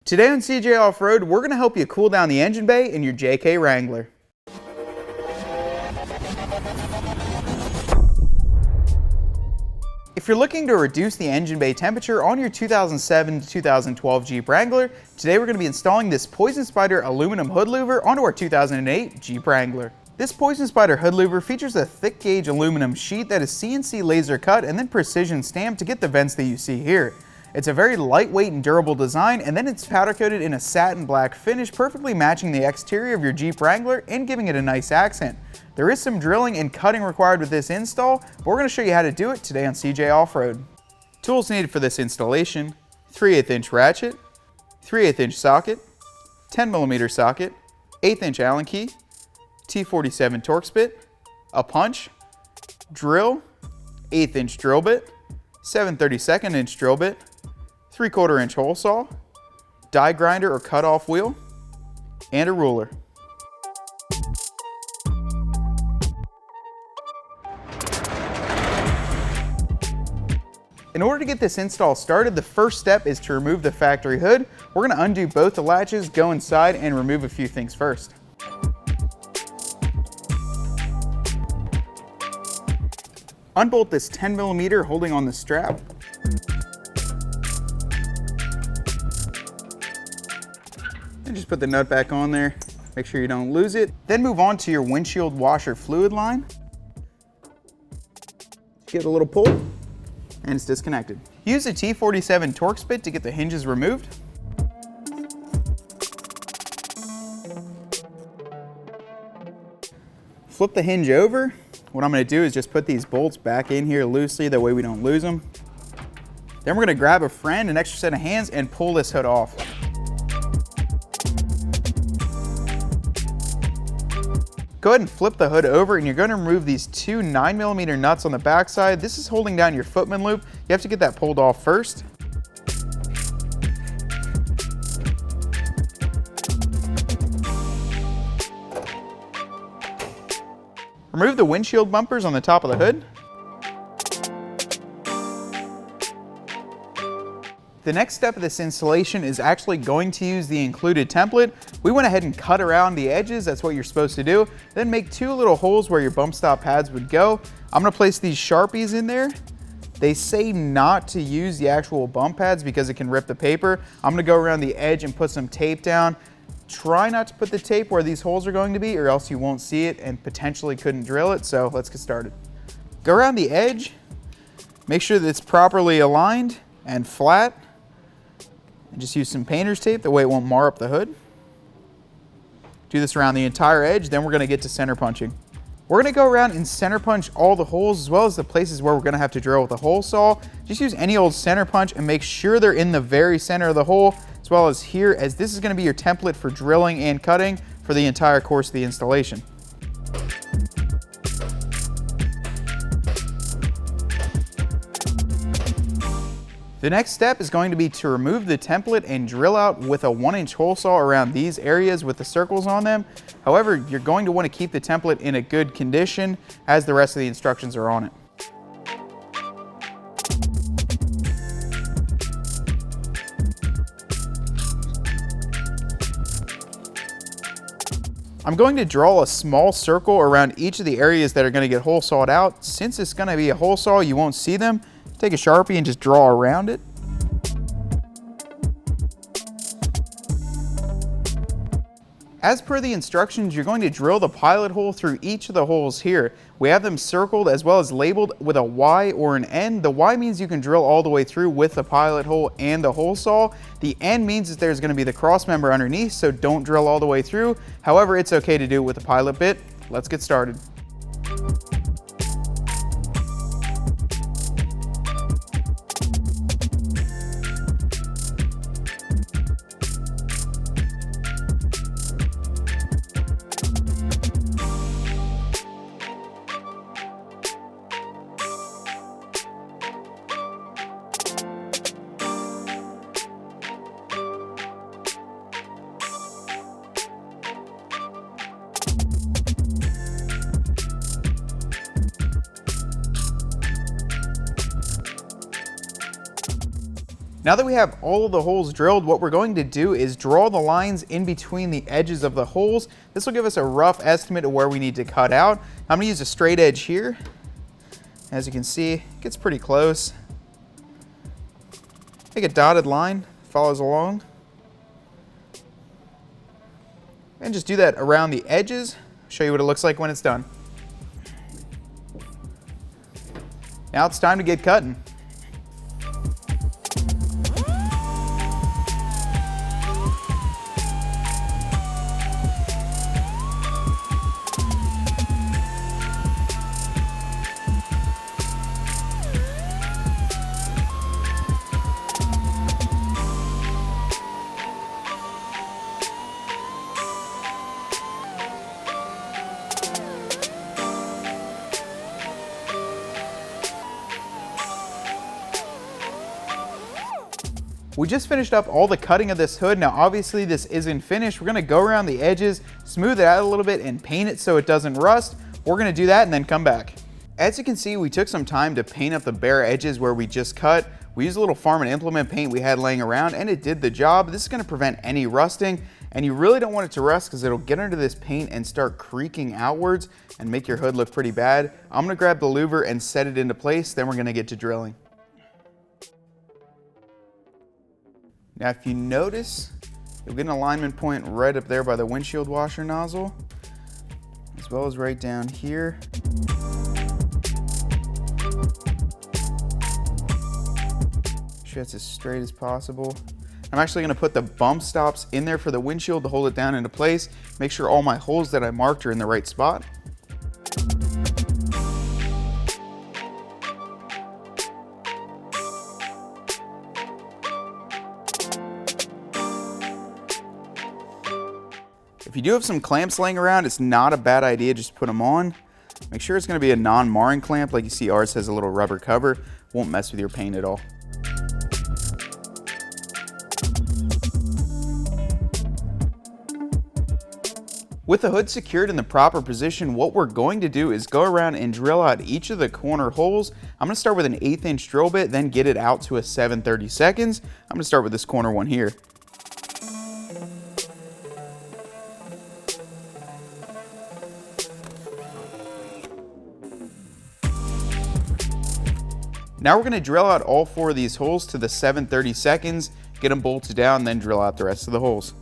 Today on CJ Off-Road, we're going to help you cool down the engine bay in your JK Wrangler. If you're looking to reduce the engine bay temperature on your 2007 to 2012 Jeep Wrangler, today we're going to be installing this Poison Spyder aluminum hood louver onto our 2008 Jeep Wrangler. This Poison Spyder hood louver features a thick gauge aluminum sheet that is CNC laser cut and then precision stamped to get the vents that you see here. It's a very lightweight and durable design, and then it's powder coated in a satin black finish, perfectly matching the exterior of your Jeep Wrangler and giving it a nice accent. There is some drilling and cutting required with this install, but we're going to show you how to do it today on CJ Off-Road. Tools needed for this installation: 3/8 inch ratchet, 3/8 inch socket, 10mm socket, 1/8 inch Allen key, T47 Torx bit, a punch, drill, 1/8 inch drill bit, 7/32 inch drill bit, 3/4 inch hole saw, die grinder or cut-off wheel, and a ruler. In order to get this install started, the first step is to remove the factory hood. We're going to undo both the latches, go inside, and remove a few things first. Unbolt this 10mm holding on the strap. And just put the nut back on there. Make sure you don't lose it. Then move on to your windshield washer fluid line. Give it a little pull, and it's disconnected. Use a T47 Torx bit to get the hinges removed. Flip the hinge over. What I'm going to do is just put these bolts back in here loosely, that way we don't lose them. Then we're going to grab a friend, an extra set of hands, and pull this hood off. Go ahead and flip the hood over, and you're going to remove these two 9mm nuts on the back side. This is holding down your footman loop. You have to get that pulled off first. Remove the windshield bumpers on the top of the hood. The next step of this installation is actually going to use the included template. We went ahead and cut around the edges. That's what you're supposed to do. Then make two little holes where your bump stop pads would go. I'm going to place these Sharpies in there. They say not to use the actual bump pads because it can rip the paper. I'm going to go around the edge and put some tape down. Try not to put the tape where these holes are going to be, or else you won't see it and potentially couldn't drill it. So let's get started. Go around the edge. Make sure that it's properly aligned and flat. And just use some painter's tape, that way it won't mar up the hood. Do this around the entire edge, then we're going to get to center punching. We're going to go around and center punch all the holes, as well as the places where we're going to have to drill with a hole saw. Just use any old center punch and make sure they're in the very center of the hole, as well as here, as this is going to be your template for drilling and cutting for the entire course of the installation. The next step is going to be to remove the template and drill out with a 1-inch hole saw around these areas with the circles on them. However, you're going to want to keep the template in a good condition, as the rest of the instructions are on it. I'm going to draw a small circle around each of the areas that are going to get hole sawed out. Since it's going to be a hole saw, you won't see them. Take a Sharpie and just draw around it. As per the instructions, you're going to drill the pilot hole through each of the holes here. We have them circled as well as labeled with a Y or an N. The Y means you can drill all the way through with the pilot hole and the hole saw. The N means that there's going to be the cross member underneath, so don't drill all the way through. However, it's okay to do it with the pilot bit. Let's get started. Now that we have all of the holes drilled, what we're going to do is draw the lines in between the edges of the holes. This will give us a rough estimate of where we need to cut out. I'm gonna use a straight edge here. As you can see, it gets pretty close. Make a dotted line, follows along. And just do that around the edges. Show you what it looks like when it's done. Now it's time to get cutting. We just finished up all the cutting of this hood. Now obviously this isn't finished. We're gonna go around the edges, smooth it out a little bit, and paint it so it doesn't rust. We're gonna do that and then come back. As you can see, we took some time to paint up the bare edges where we just cut. We used a little farm and implement paint we had laying around and it did the job. This is gonna prevent any rusting, and you really don't want it to rust because it'll get under this paint and start creaking outwards and make your hood look pretty bad. I'm gonna grab the louver and set it into place, then we're gonna get to drilling. Now if you notice, you'll get an alignment point right up there by the windshield washer nozzle, as well as right down here. Make sure it's as straight as possible. I'm actually gonna put the bump stops in there for the windshield to hold it down into place. Make sure all my holes that I marked are in the right spot. If you do have some clamps laying around, it's not a bad idea just to put them on. Make sure it's going to be a non-marring clamp, like you see ours has a little rubber cover. Won't mess with your paint at all. With the hood secured in the proper position, what we're going to do is go around and drill out each of the corner holes. I'm going to start with an 1/8 inch drill bit, then get it out to a 7/32. I'm going to start with this corner one here. Now we're going to drill out all 4 of these holes to the 7/32, get them bolted down, then drill out the rest of the holes.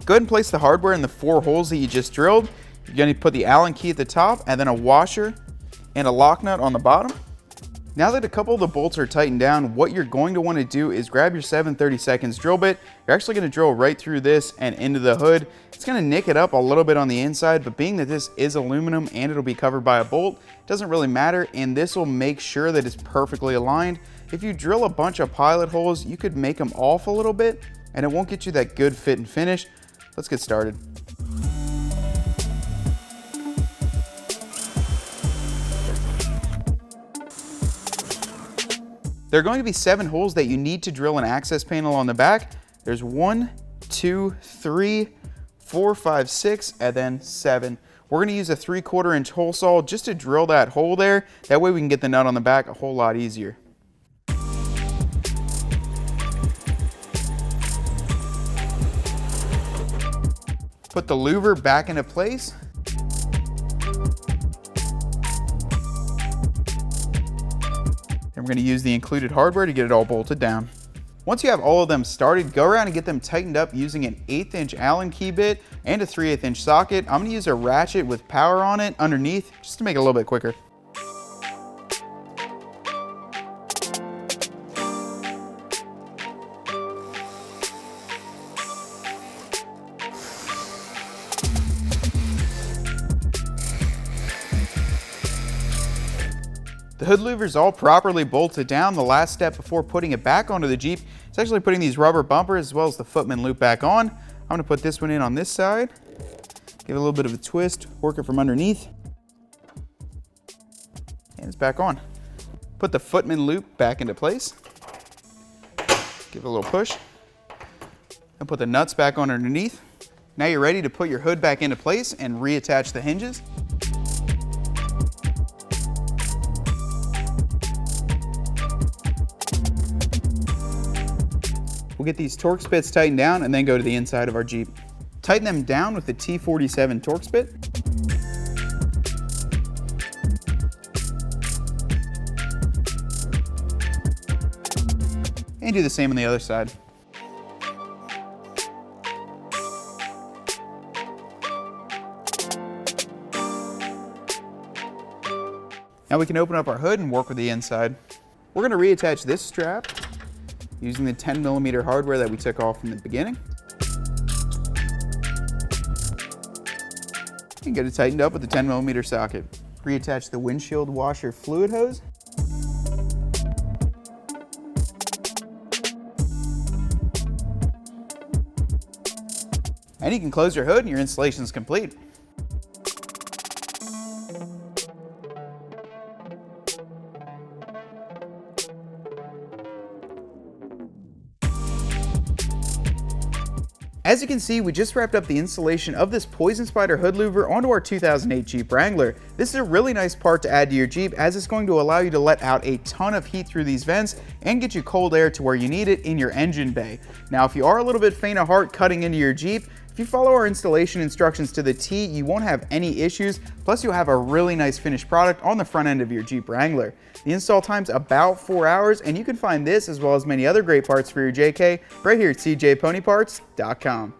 Go ahead and place the hardware in the 4 holes that you just drilled. You're going to put the Allen key at the top and then a washer and a lock nut on the bottom. Now that a couple of the bolts are tightened down, what you're going to want to do is grab your 7/32 drill bit. You're actually going to drill right through this and into the hood. It's going to nick it up a little bit on the inside, but being that this is aluminum and it'll be covered by a bolt, it doesn't really matter, and this will make sure that it's perfectly aligned. If you drill a bunch of pilot holes, you could make them off a little bit, and it won't get you that good fit and finish. Let's get started. There are going to be 7 holes that you need to drill an access panel on the back. There's 1, 2, 3, 4, 5, 6, and then 7. We're going to use a 3/4 inch hole saw just to drill that hole there. That way we can get the nut on the back a whole lot easier. Put the louver back into place. And we're going to use the included hardware to get it all bolted down. Once you have all of them started, go around and get them tightened up using an 1/8 inch Allen key bit and a 3/8 inch socket. I'm going to use a ratchet with power on it underneath just to make it a little bit quicker. The hood louver is all properly bolted down. The last step before putting it back onto the Jeep is actually putting these rubber bumpers as well as the footman loop back on. I'm going to put this one in on this side, give it a little bit of a twist, work it from underneath, and it's back on. Put the footman loop back into place, give it a little push, and put the nuts back on underneath. Now you're ready to put your hood back into place and reattach the hinges. We'll get these Torx bits tightened down and then go to the inside of our Jeep. Tighten them down with the T47 Torx bit. And do the same on the other side. Now we can open up our hood and work with the inside. We're going to reattach this strap using the 10mm hardware that we took off from the beginning. And get it tightened up with the 10mm socket. Reattach the windshield washer fluid hose. And you can close your hood and your installation is complete. As you can see, we just wrapped up the installation of this Poison Spyder hood louver onto our 2008 Jeep Wrangler. This is a really nice part to add to your Jeep as it's going to allow you to let out a ton of heat through these vents and get you cold air to where you need it in your engine bay. Now, if you are a little bit faint of heart cutting into your Jeep, if you follow our installation instructions to the T, you won't have any issues, plus you'll have a really nice finished product on the front end of your Jeep Wrangler. The install time's about 4 hours, and you can find this as well as many other great parts for your JK right here at cjponyparts.com.